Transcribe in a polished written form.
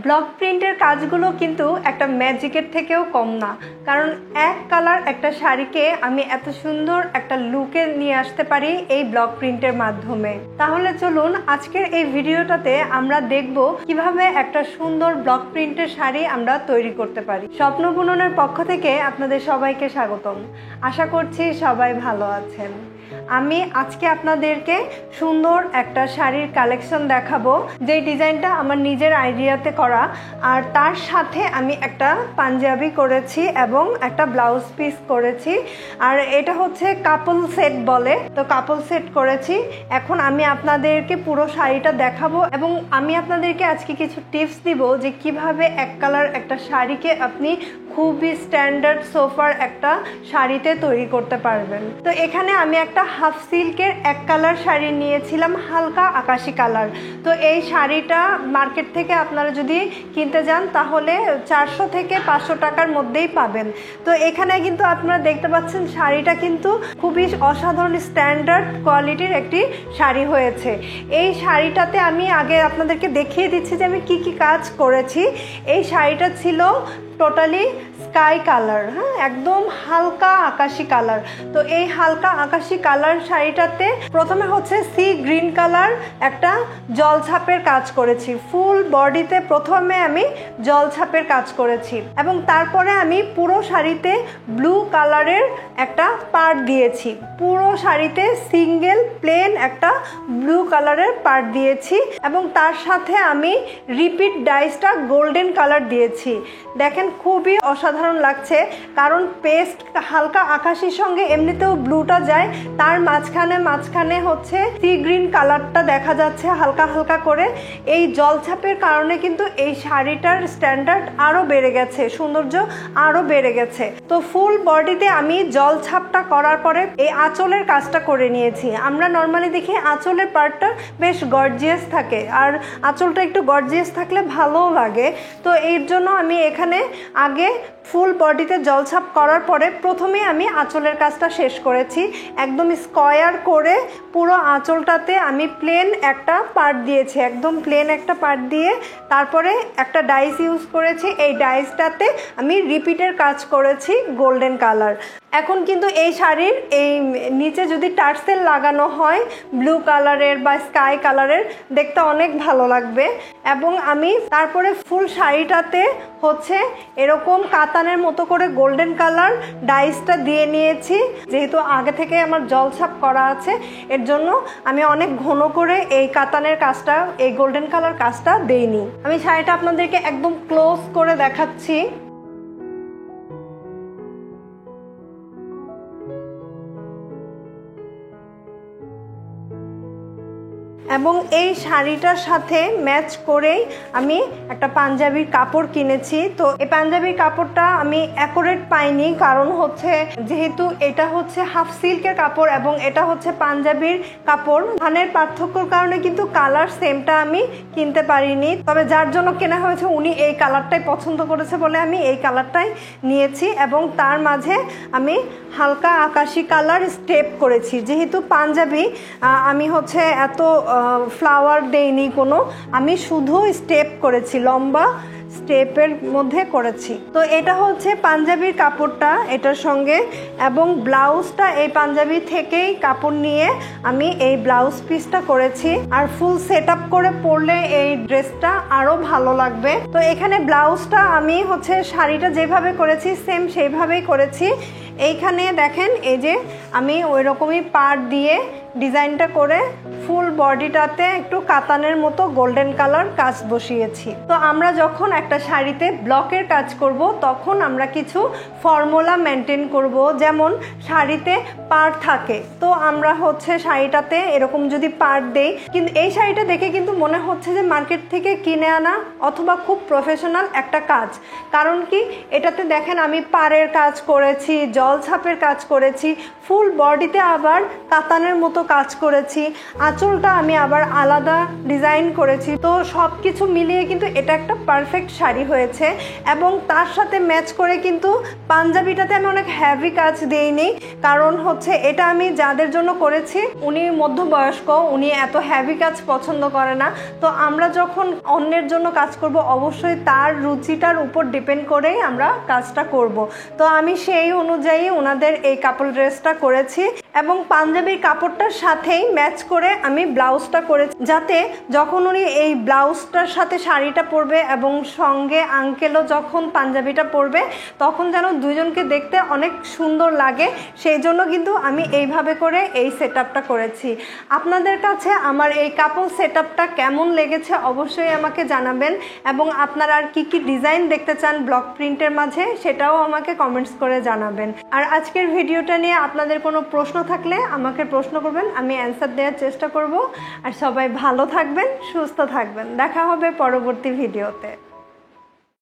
Block প্রিন্টের কাজগুলো কিন্তু একটা ম্যাজিকের থেকেও কম না, কারণ এক কালার একটা শাড়িকে আমি এত সুন্দর একটা লুকে নিয়ে আসতে পারি এই ব্লক প্রিন্টের মাধ্যমে। তাহলে চলুন আজকের এই ভিডিওটাতে আমরা দেখব কিভাবে একটা সুন্দর ব্লক প্রিন্টের শাড়ি আমরা তৈরি করতে পারি। স্বপ্ন বুননের পক্ষ থেকে আপনাদের সবাইকে স্বাগতম। আশা করছি সবাই ভালো আছেন। আমি আজকে আপনাদেরকে সুন্দর একটা শাড়ির কালেকশন দেখাবো, যে ডিজাইনটা আমার নিজের আইডিয়াতে করা, আর তার সাথে আমি একটা পাঞ্জাবি করেছি এবং একটা ব্লাউজ পিস করেছি। আর এটা হচ্ছে কাপল সেট বলে, তো কাপল সেট করেছি। এখন আমি আপনাদেরকে পুরো শাড়িটা দেখাবো এবং আমি আপনাদেরকে আজকে কিছু টিপস দিব যে কিভাবে এক কালার একটা শাড়িকে আপনি খুবই স্ট্যান্ডার্ড সোফার একটা শাড়িতে তৈরি করতে পারবেন। তো এখানে আমি একটা হাফ সিল্কের এক কালার শাড়ি নিয়েছিলাম, হালকা আকাশি কালার। তো এই শাড়িটা মার্কেট থেকে আপনারা যদি কিনতে যান তাহলে 400 থেকে 500 টাকার মধ্যেই পাবেন। তো এখানে কিন্তু আপনারা দেখতে পাচ্ছেন শাড়িটা কিন্তু খুবই অসাধারণ স্ট্যান্ডার্ড কোয়ালিটির একটি শাড়ি হয়েছে। এই শাড়িটাতে আমি আগে আপনাদেরকে দেখিয়ে দিচ্ছি যে আমি কি কি কাজ করেছি। এই শাড়িটা ছিল টোটালি স্কাই কালার, হ্যাঁ, একদম হালকা আকাশি কালার। তো এই হালকা আকাশি কালার শাড়িটাতে প্রথমে হচ্ছে সি গ্রিন কালার একটা জলছাপের কাজ করেছি। ফুল বডিতে প্রথমে আমি জলছাপের কাজ করেছি এবং তারপরে আমি পুরো শাড়িতে ব্লু কালারের একটা পার্ট দিয়েছি। পুরো শাড়িতে সিঙ্গেল প্লেন একটা ব্লু কালারের পার্ট দিয়েছি এবং তার সাথে আমি রিপিট ডাইসটা গোল্ডেন কালার দিয়েছি। দেখেন খুবই অসাধারণ লাগছে, কারণ পেস্ট হালকা আকাশির সঙ্গে এমনিতেও ব্লুটা যায়, তার মাঝখানে হচ্ছে সি গ্রিন কালারটা দেখা যাচ্ছে হালকা হালকা করে। এই জলছাপের কারণে কিন্তু এই শাড়িটার স্ট্যান্ডার্ড আরো বেড়ে গেছে, সৌন্দর্য আরো বেড়ে গেছে। তো ফুল বডিতে আমি জলছাপটা করার পরে এই আঁচলের কাজটা করে নিয়েছি। আমরা নর্মালি দেখি আঁচলের পার্টটা বেশ গর্জিয়াস থাকে, আর আঁচলটা একটু গর্জিয়াস থাকলে ভালোও লাগে। তো এর জন্য আমি এখানে আগে ফুল বডিতে জলছাপ করার পরে প্রথমে আমি আঁচলের কাজটা শেষ করেছি। একদম স্কয়ার করে পুরো আঁচলটাতে আমি প্লেন একটা পার্ট দিয়েছি, একদম প্লেন একটা পার্ট দিয়ে তারপরে একটা ডাইস ইউজ করেছি। এই ডাইসটাতে আমি রিপিটের কাজ করেছি গোল্ডেন কালার। এখন কিন্তু এই শাড়ির এই নিচে যদি টার্সেল লাগানো হয় ব্লু কালারের বা স্কাই কালারের, দেখতে অনেক ভালো লাগবে। এবং আমি তারপরে ফুল শাড়িটাতে হচ্ছে এরকম কাতানের মতো করে গোল্ডেন কালার ডাইসটা দিয়ে নিয়েছি। যেহেতু আগে থেকে আমার জলছাপ করা আছে, এর জন্য আমি অনেক ঘন করে এই কাতানের কাজটা, এই গোল্ডেন কালার কাজটা দেইনি। আমি শাড়িটা আপনাদেরকে একদম ক্লোজ করে দেখাচ্ছি। এবং এই শাড়িটার সাথে ম্যাচ করেই আমি একটা পাঞ্জাবির কাপড় কিনেছি। তো এই পাঞ্জাবির কাপড়টা আমি অ্যাকুরেট পাইনি, কারণ হচ্ছে যেহেতু এটা হচ্ছে হাফ সিল্কের কাপড় এবং এটা হচ্ছে পাঞ্জাবির কাপড়, ধানের পার্থক্যর কারণে কিন্তু কালার সেমটা আমি কিনতে পারিনি। তবে যার জন্য কেনা হয়েছে উনি এই কালারটাই পছন্দ করেছে বলে আমি এই কালারটাই নিয়েছি এবং তার মাঝে আমি হালকা আকাশি কালার স্টেপ করেছি। যেহেতু পাঞ্জাবি আমি হচ্ছে এত ফ্লাওয়ার দেইনি কোনো, আমি শুধু স্টেপ করেছি, লম্বা স্টেপের মধ্যে করেছি। তো এটা হচ্ছে পাঞ্জাবির কাপড়টা এটার সঙ্গে, এবং ব্লাউজটা এই পাঞ্জাবি থেকেই কাপড় নিয়ে আমি এই ব্লাউজ পিসটা করেছি। আর ফুল সেট আপ করে পরলে এই ড্রেসটা আরো ভালো লাগবে। তো এখানে ব্লাউজটা আমি হচ্ছে শাড়িটা যেভাবে করেছি সেম সেইভাবেই করেছি। এইখানে দেখেন এই যে আমি ওই রকমই পার্ট দিয়ে ডিজাইনটা করে ফুল বডিটাতে একটু কাতানের মতো গোল্ডেন কালার কাজ বসিয়েছি। তো আমরা যখন একটা শাড়িতে ব্লকের কাজ করব তখন আমরা কিছু ফর্মুলা মেনটেন করব। যেমন শাড়িতে পাড় থাকে, তো আমরা হচ্ছে শাড়িটাতে এরকম যদি পাড় দেই, কিন্তু এই শাড়িটা দেখে কিন্তু মনে হচ্ছে যে মার্কেট থেকে কিনে আনা অথবা খুব প্রফেশনাল একটা কাজ। কারণ কি, এটাতে দেখেন আমি পাড়ের কাজ করেছি, জল ছাপের কাজ করেছি, ফুল বডিতে আবার কাতানের মতো কাজ করেছি, আঁচলটা আমি আবার আলাদা ডিজাইন করেছি। তো সব কিছু মিলিয়ে কিন্তু এটা একটা পারফেক্ট শাড়ি হয়েছে। এবং তার সাথে ম্যাচ করে কিন্তু পাঞ্জাবিটাতে আমি অনেক হ্যাভি কাজ দিইনি, কারণ হচ্ছে এটা আমি যাদের জন্য করেছি উনি মধ্যবয়স্ক, উনি এত হ্যাভি কাজ পছন্দ করে না। তো আমরা যখন অন্যের জন্য কাজ করব অবশ্যই তার রুচিটার উপর ডিপেন্ড করেই আমরা কাজটা করব। তো আমি সেই অনুযায়ী ওনাদের এই কাপল ড্রেসটা করেছি এবং পাঞ্জাবির কাপড়টার সাথেই ম্যাচ করে আমি ব্লাউজটা করেছি, যাতে যখন উনি এই ব্লাউজটার সাথে শাড়িটা পরবে এবং সঙ্গে আঙ্কেলও যখন পাঞ্জাবিটা পরবে তখন যেন দুজনকে দেখতে অনেক সুন্দর লাগে। সেই জন্য কিন্তু আমি এইভাবে করে এই সেটআপটা করেছি। আপনাদের কাছে আমার এই কাপল সেটআপটা কেমন লেগেছে অবশ্যই আমাকে জানাবেন, এবং আপনারা আর কি কি ডিজাইন দেখতে চান ব্লক প্রিন্টের মাঝে সেটাও আমাকে কমেন্টস করে জানাবেন। আর আজকের ভিডিওটা নিয়ে আপনাদের কোনো প্রশ্ন থাকলে আমাকে প্রশ্ন করবেন, আমি অ্যান্সার দেওয়ার চেষ্টা করব। আর সবাই ভালো থাকবেন, সুস্থ থাকবেন, দেখা হবে পরবর্তী ভিডিওতে।